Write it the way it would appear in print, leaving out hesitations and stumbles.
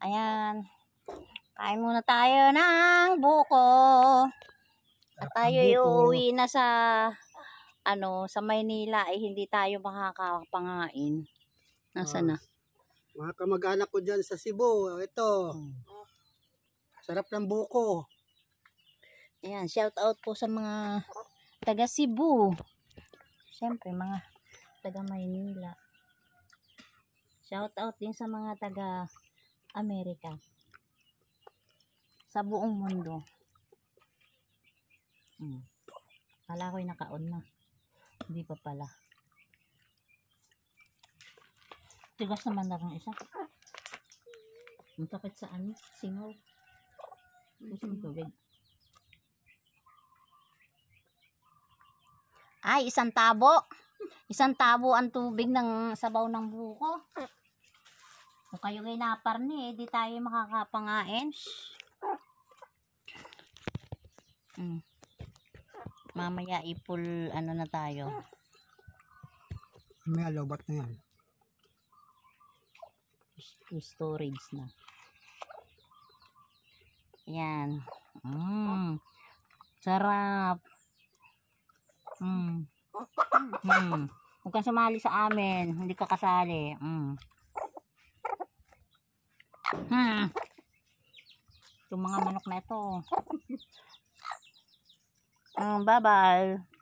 Ayan. Kain muna tayo ng buko. At tayo uuwi na sa sa Maynila ay hindi tayo makakapangain. Nasaan na? Mga kamag-anak ko dyan sa Cebu. Ito. Sarap ng buko. Ayan, shout out po sa mga taga Cebu. Siyempre, mga taga Maynila. Shout out din sa mga taga Amerika. Sa buong mundo. Kala ko'y naka-on na. Hindi pa pala. Tigas naman na kang isa. Masakit sa singaw. Gusto mo tubig. Ay, isang tabo. Isang tabo ang tubig ng sabaw ng buko. Kung kayo ngay naparni, di tayo makakapangain. Mamaya ipul na tayo. May alobat na yan. Storage na. Yan. Sarap. Huwag kang sumali sa amin. Hindi ka kasali. Itong mga manok na ito. Bye-bye.